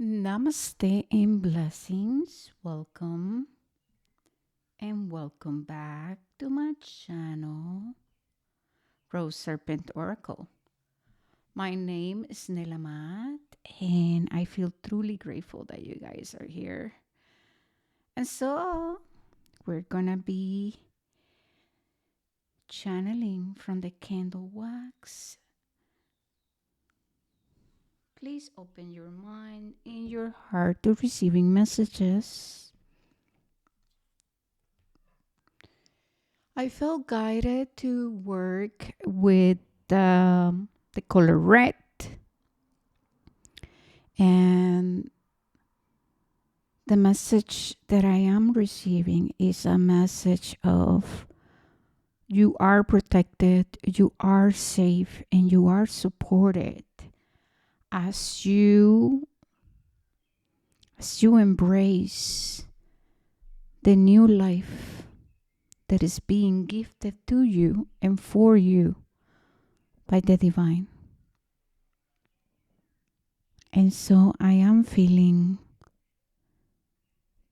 Namaste and blessings. Welcome and welcome back to my channel, Rose Serpent Oracle. My name is Nelamat, and I feel truly grateful that you guys are here. And so we're gonna be channeling from the candle wax. Please open your mind and your heart to receiving messages. I felt guided to work with the color red, and the message that I am receiving is a message of you are protected, you are safe, and you are supported as you embrace the new life that is being gifted to you and for you by the divine. And so I am feeling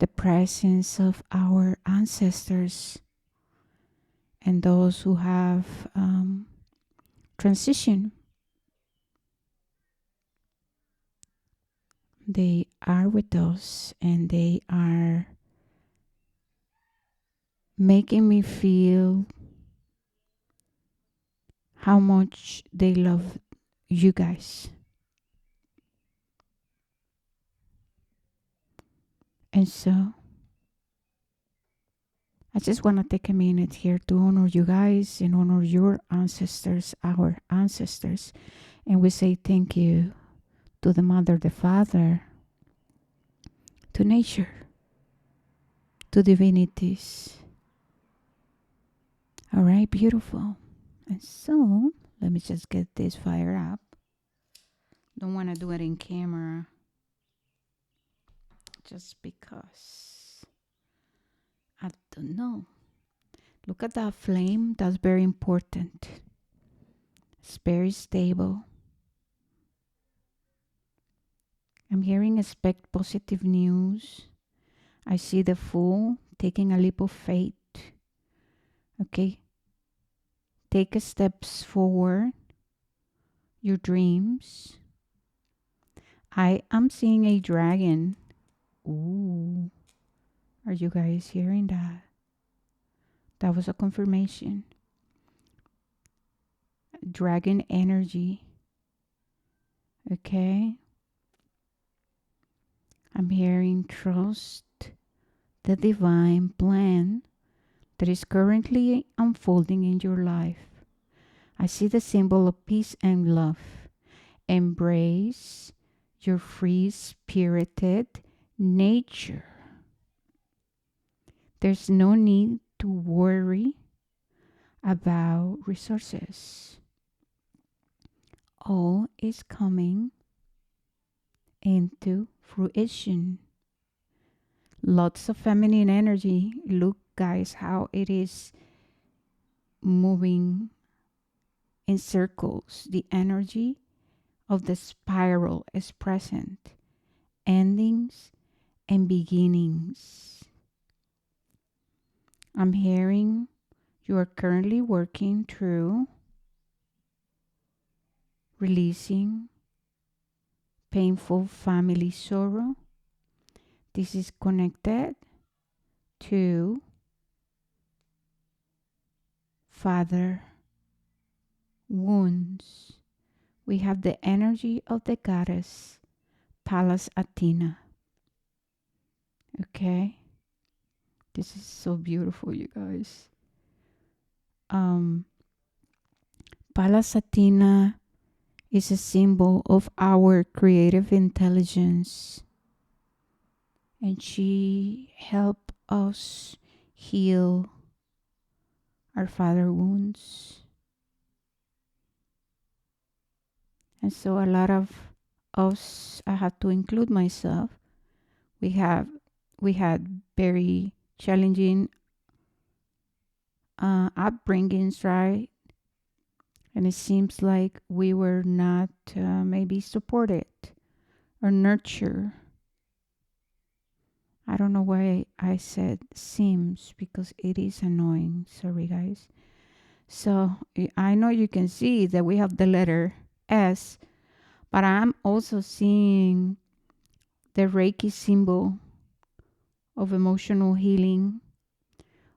the presence of our ancestors and those who have transitioned. They are with us and they are making me feel how much they love you guys. And so I just want to take a minute here to honor you guys and honor your ancestors, our ancestors. And we say thank you to the Mother, the Father, to nature, to divinities. All right, beautiful. And so let me just get this fire up. Don't want to do it in camera just because I don't know. Look at that flame. That's very important. It's very stable. I'm hearing expect positive news. I see the fool taking a leap of faith. Okay. Take steps forward. Your dreams. I am seeing a dragon. Ooh. Are you guys hearing that? That was a confirmation. Dragon energy. Okay. I'm hearing trust the divine plan that is currently unfolding in your life. I see the symbol of peace and love. Embrace your free spirited nature. There's no need to worry about resources. All is coming into fruition. Lots of feminine energy. Look, guys, how it is moving in circles. The energy of the spiral is present. Endings and beginnings. I'm hearing you are currently working through releasing painful family sorrow. This is connected to father wounds. We have the energy of the Goddess Pallas Athena. Okay? This is so beautiful, you guys. Pallas Athena is a symbol of our creative intelligence, and she helped us heal our father wounds. And so a lot of us, I have to include myself, we had very challenging upbringings, right? And it seems like we were not maybe supported or nurture. I don't know why I said seems because it is annoying. Sorry, guys. So I know you can see that we have the letter S, but I'm also seeing the Reiki symbol of emotional healing,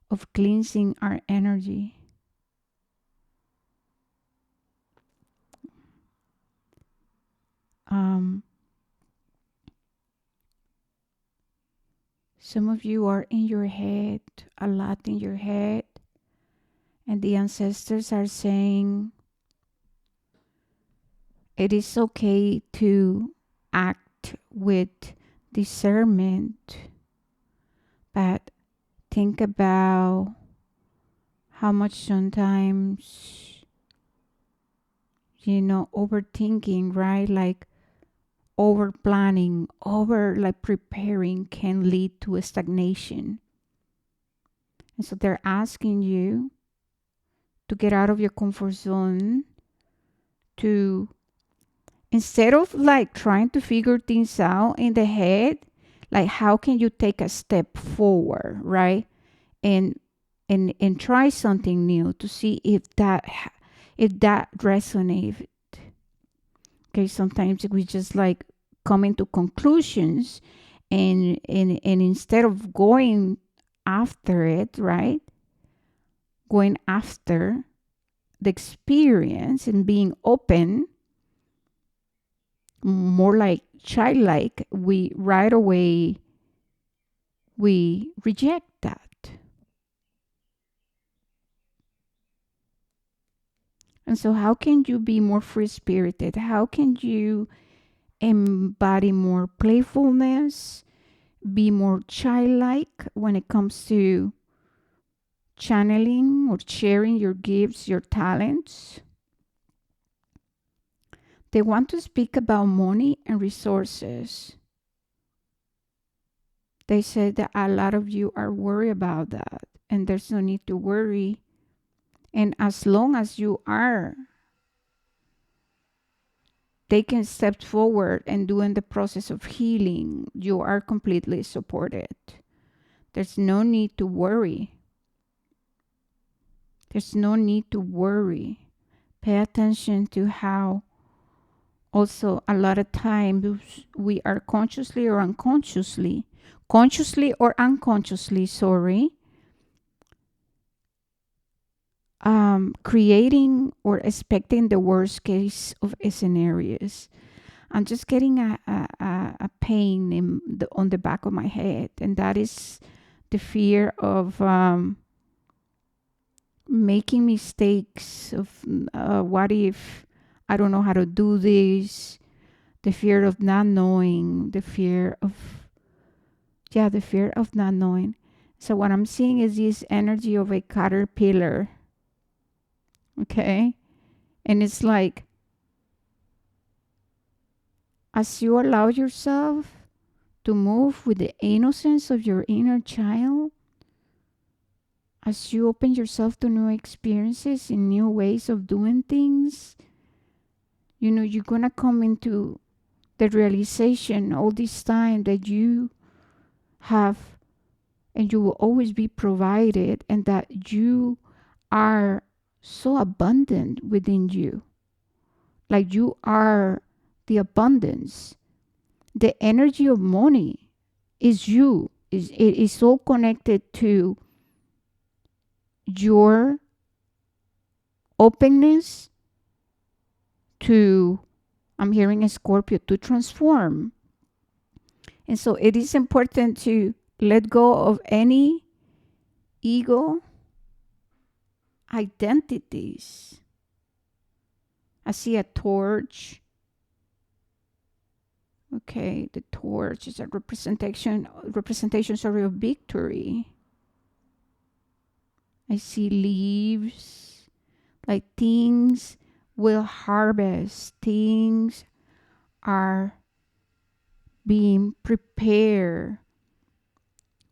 of cleansing our energy. Some of you are in your head, a lot in your head, and the ancestors are saying it is okay to act with discernment, but think about how much sometimes, overthinking, right? Like over planning, over like preparing can lead to a stagnation. And so they're asking you to get out of your comfort zone, to instead of like trying to figure things out in the head, like how can you take a step forward, right? And and try something new to see if that resonates. Okay, sometimes we just like coming to conclusions, and instead of going after it, right? Going after the experience and being open, more like childlike, we right away we reject that. And so how can you be more free spirited? How can you embody more playfulness, be more childlike when it comes to channeling or sharing your gifts, your talents? They want to speak about money and resources. They said that a lot of you are worried about that, and there's no need to worry. And as long as you are taking steps forward and doing the process of healing, you are completely supported. There's no need to worry. There's no need to worry. Pay attention to how also a lot of times we are consciously or unconsciously, creating or expecting the worst case of scenarios. I'm just getting a pain on the back of my head, and that is the fear of making mistakes, of what if I don't know how to do this, the fear of not knowing, the fear of not knowing. So what I'm seeing is this energy of a caterpillar, okay? And it's like, as you allow yourself to move with the innocence of your inner child, as you open yourself to new experiences and new ways of doing things, you're going to come into the realization all this time that you have and you will always be provided, and that you are so abundant within you. Like you are the abundance. The energy of money is you. It is all connected to your openness to, I'm hearing a Scorpio, to transform. And so it is important to let go of any ego identities. I see a torch. Okay, the torch is a representation of victory. I see leaves, like things will harvest, things are being prepared.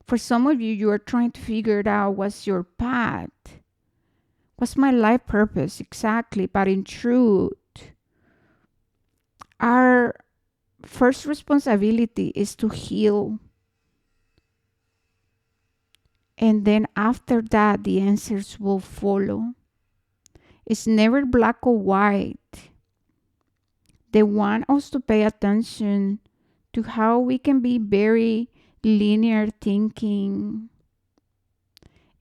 For some of you, you are trying to figure it out. What's your path? What's my life purpose exactly? But in truth, our first responsibility is to heal. And then after that, the answers will follow. It's never black or white. They want us to pay attention to how we can be very linear thinking.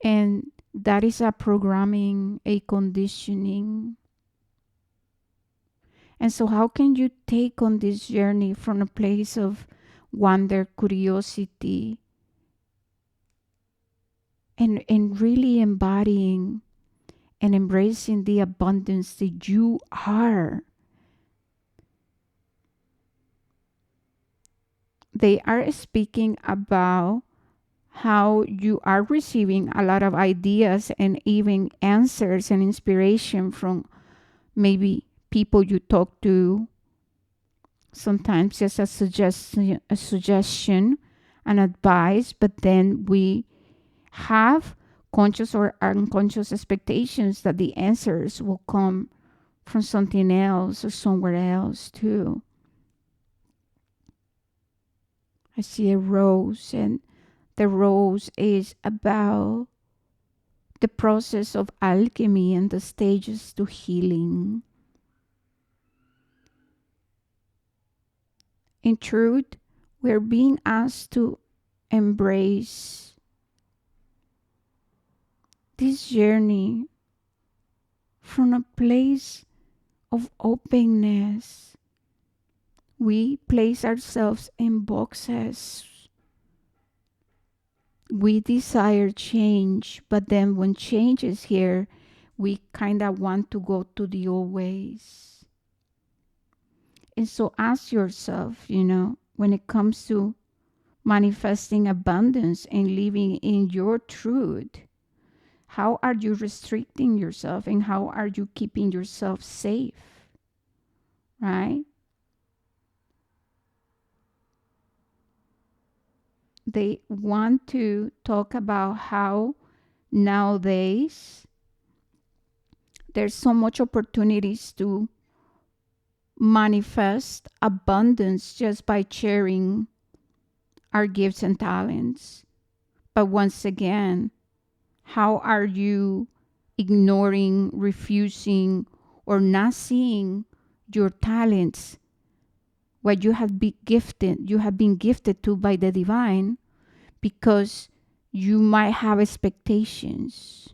And that is a programming, a conditioning. And so, how can you take on this journey from a place of wonder, curiosity, and really embodying and embracing the abundance that you are? They are speaking about how you are receiving a lot of ideas and even answers and inspiration from maybe people you talk to, sometimes just a suggestion, an advice, but then we have conscious or unconscious expectations that the answers will come from something else or somewhere else too. I see a rose, and the rose is about the process of alchemy and the stages to healing. In truth, we're being asked to embrace this journey from a place of openness. We place ourselves in boxes. We desire change, but then when change is here, we kind of want to go to the old ways. And so ask yourself, when it comes to manifesting abundance and living in your truth, how are you restricting yourself and how are you keeping yourself safe? Right? They want to talk about how nowadays there's so much opportunities to manifest abundance just by sharing our gifts and talents. But once again, how are you ignoring, refusing, or not seeing your talents, what you have been gifted to by the divine, because you might have expectations.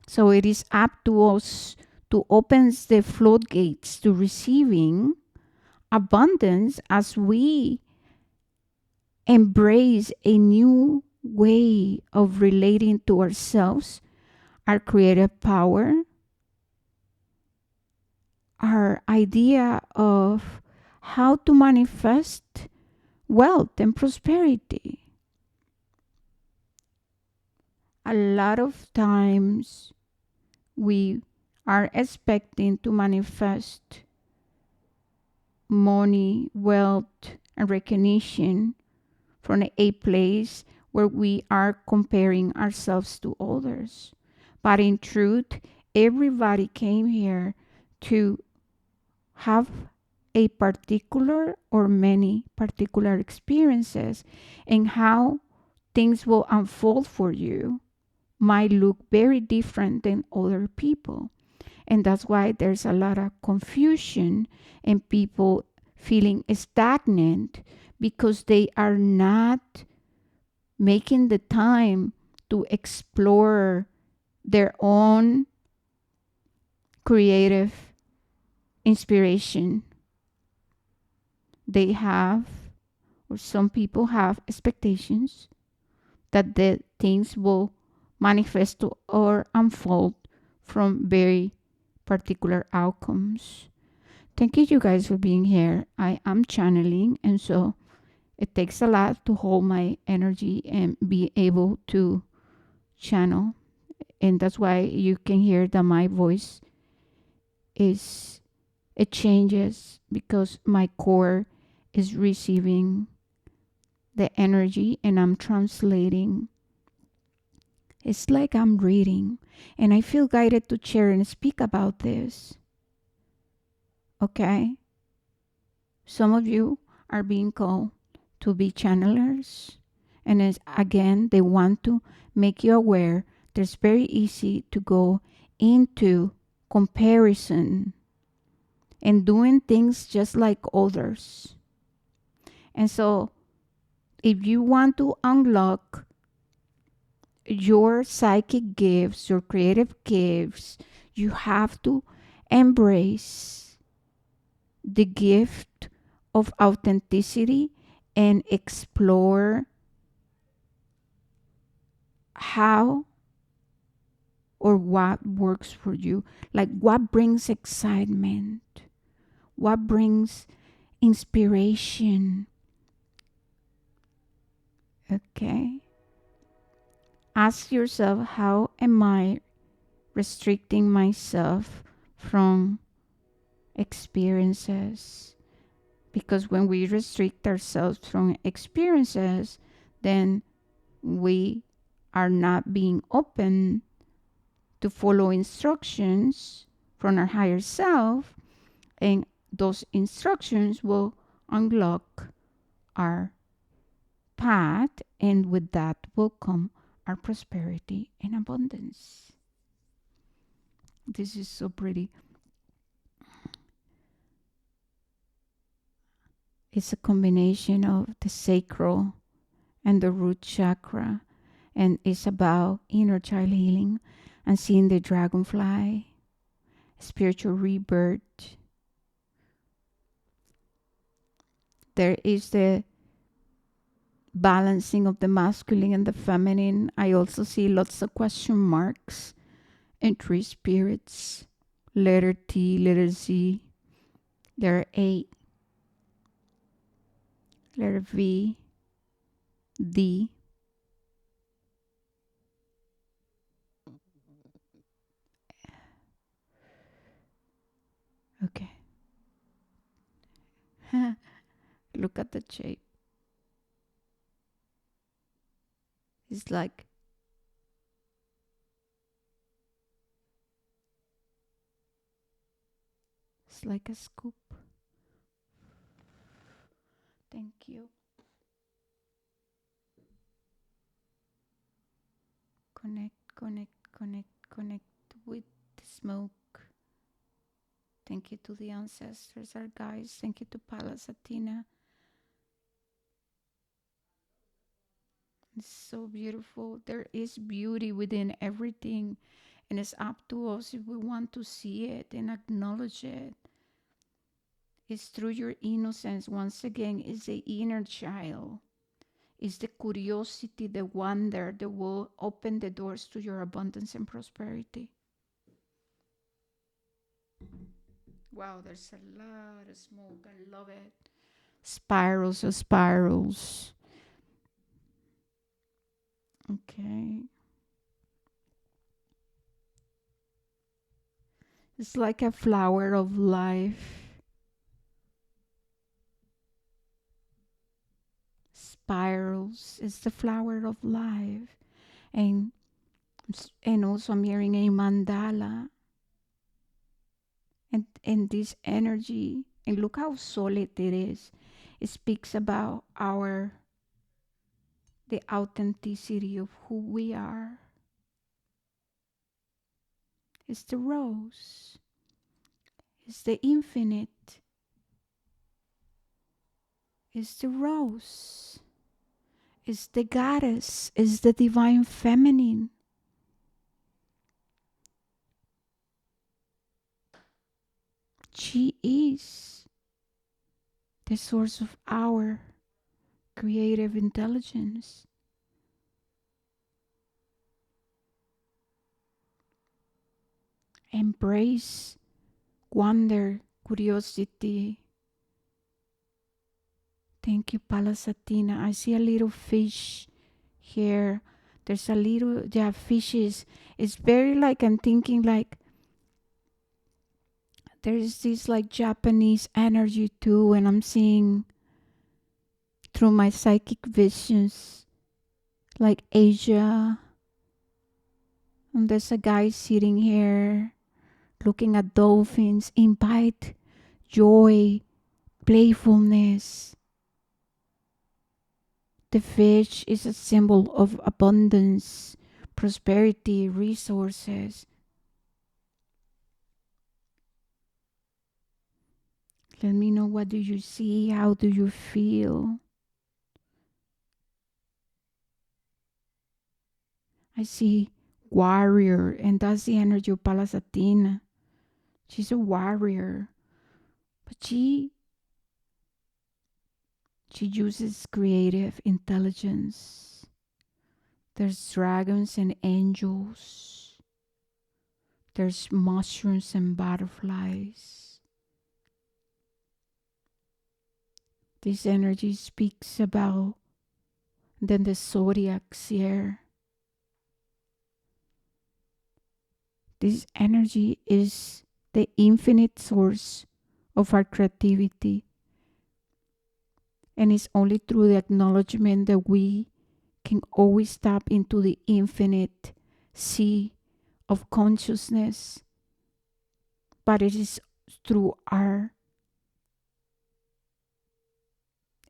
So it is up to us to open the floodgates to receiving abundance as we embrace a new way of relating to ourselves, our creative power, our idea of how to manifest wealth and prosperity. A lot of times we are expecting to manifest money, wealth, and recognition from a place where we are comparing ourselves to others. But in truth, everybody came here to have a particular or many particular experiences, and how things will unfold for you might look very different than other people. And that's why there's a lot of confusion and people feeling stagnant because they are not making the time to explore their own creative inspiration. They have, or some people have, expectations that the things will manifest or unfold from very particular outcomes. Thank you guys for being here. I am channeling, and so it takes a lot to hold my energy and be able to channel. And that's why you can hear that my voice it changes, because my core is receiving the energy and I'm translating. It's like I'm reading, and I feel guided to share and speak about this. Okay? Some of you are being called to be channelers. And as, again, they want to make you aware that it's very easy to go into comparison and doing things just like others. And so, if you want to unlock your psychic gifts, your creative gifts, you have to embrace the gift of authenticity and explore how or what works for you. Like what brings excitement, what brings inspiration. Okay? Ask yourself, how am I restricting myself from experiences? Because when we restrict ourselves from experiences, then we are not being open to follow instructions from our higher self, and those instructions will unlock our path, and with that will come our prosperity and abundance. This is so pretty. It's a combination of the sacral and the root chakra, and it's about inner child healing and seeing the dragonfly, spiritual rebirth. There is the balancing of the masculine and the feminine. I also see lots of question marks and three spirits. Letter T, letter Z, letter A, letter V, D. Okay. Look at the shape. It's like a scoop. Thank you. Connect, connect, connect, connect with the smoke. Thank you to the ancestors, our guides. Thank you to Pallas Athena. It's so beautiful. There is beauty within everything, and it's up to us if we want to see it and acknowledge it. It's through your innocence. Once again, it's the inner child. It's the curiosity, the wonder that will open the doors to your abundance and prosperity. Wow, there's a lot of smoke. I love it. Spirals of spirals. Okay. It's like a flower of life. Spirals is the flower of life. And also I'm hearing a mandala. And this energy, and look how solid it is. It speaks about the authenticity of who we are. It's the rose. It's the infinite. It's the rose. It's the goddess. It's the divine feminine. She is the source of our creative intelligence. Embrace wonder, curiosity. Thank you, Pallas Athena. I see a little fish here. There's a little, fishes. It's very like, I'm thinking like, there's this like Japanese energy too, and I'm seeing through my psychic visions like Asia. And there's a guy sitting here looking at dolphins. Invite joy, playfulness. The fish is a symbol of abundance, prosperity, resources. Let me know, what do you see? How do you feel? I see warrior, and that's the energy of Pallas Athena. She's a warrior, but she uses creative intelligence. There's dragons and angels. There's mushrooms and butterflies. This energy speaks about then the zodiac's here. This energy is the infinite source of our creativity. And it's only through the acknowledgement that we can always tap into the infinite sea of consciousness. But it is through our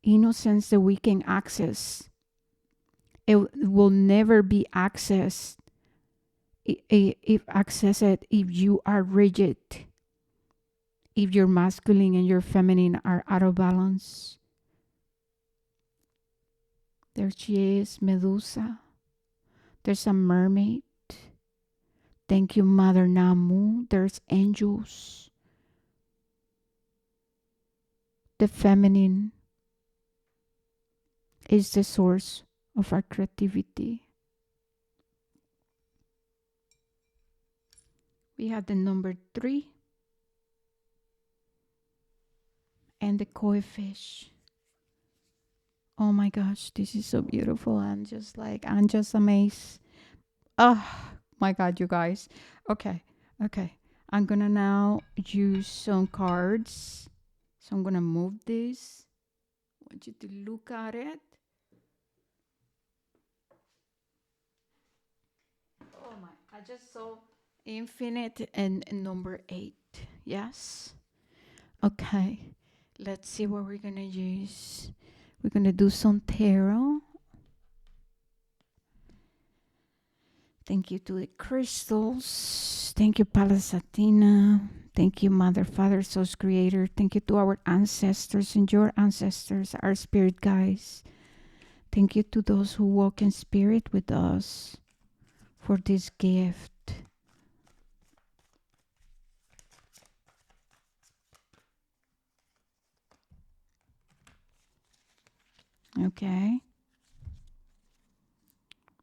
innocence that we can access. It will never be accessed if you are rigid, if your masculine and your feminine are out of balance. There she is, Medusa. There's a mermaid. Thank you, Mother Namu. There's angels. The feminine is the source of our creativity. We have the number 3 and the koi fish. Oh my gosh, this is so beautiful. I'm just amazed. Oh my God, you guys. Okay. I'm gonna now use some cards. So I'm gonna move this. I want you to look at it. Oh my, I just saw infinite and number 8. Yes. Okay. Let's see what we're gonna use. We're gonna do some tarot. Thank you to the crystals. Thank you, Pallas Athena. Thank you, Mother, Father, Source, Creator. Thank you to our ancestors and your ancestors, our spirit guides. Thank you to those who walk in spirit with us for this gift. Okay.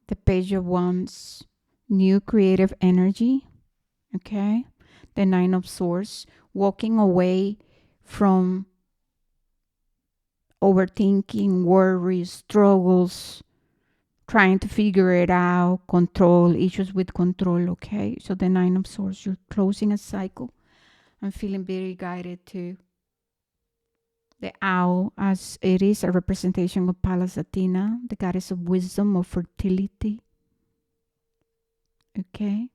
The Page of Wands, new creative energy. Okay. The Nine of Swords, walking away from overthinking, worries, struggles, trying to figure it out, control, issues with control. Okay. So the Nine of Swords, you're closing a cycle. I'm feeling very guided to the owl, as it is a representation of Pallas Athena, the goddess of wisdom, of fertility. Okay.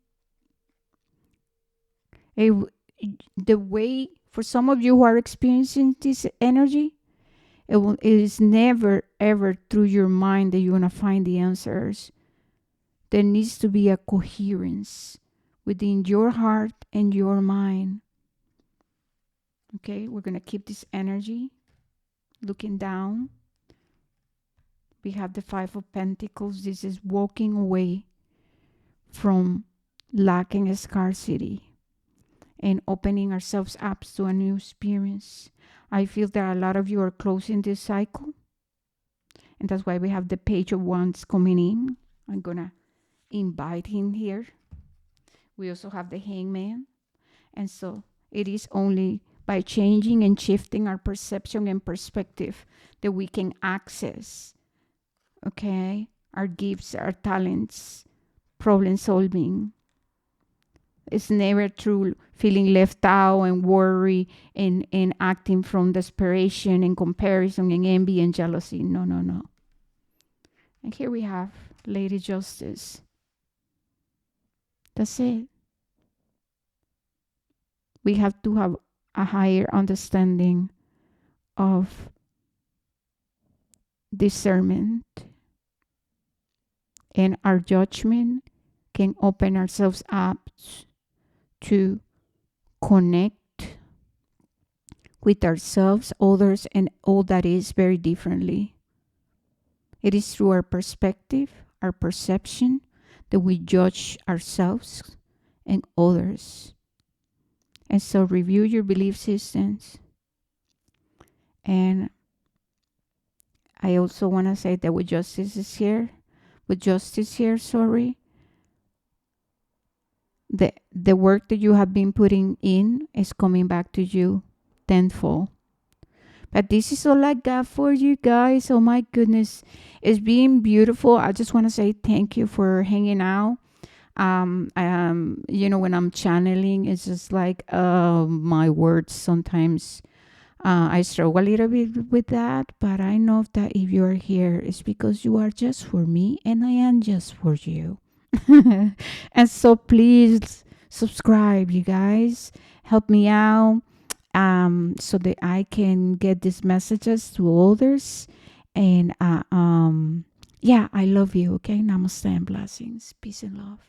The way, for some of you who are experiencing this energy, it is never ever through your mind that you're going to find the answers. There needs to be a coherence within your heart and your mind. Okay, we're going to keep this energy looking down. We have the Five of Pentacles. This is walking away from lack and scarcity and opening ourselves up to a new experience. I feel that a lot of you are closing this cycle, and that's why we have the Page of Wands coming in. I'm going to invite him here. We also have the Hangman. And so it is only by changing and shifting our perception and perspective that we can access, okay, our gifts, our talents, problem solving. It's never through feeling left out and worry and acting from desperation and comparison and envy and jealousy. No. And here we have Lady Justice. That's it. We have to have a higher understanding of discernment, and our judgment can open ourselves up to connect with ourselves, others, and all that is very differently. It is through our perspective, our perception, that we judge ourselves and others. And so review your belief systems. And I also want to say that with justice here, sorry, the work that you have been putting in is coming back to you tenfold. But this is all I got for you guys. Oh my goodness. It's been beautiful. I just want to say thank you for hanging out. When I'm channeling, it's just like my words sometimes I struggle a little bit with that, but I know that if you are here, it's because you are just for me and I am just for you. And so please subscribe, you guys. Help me out so that I can get these messages to others. And yeah, I love you. Okay, namaste and blessings, peace and love.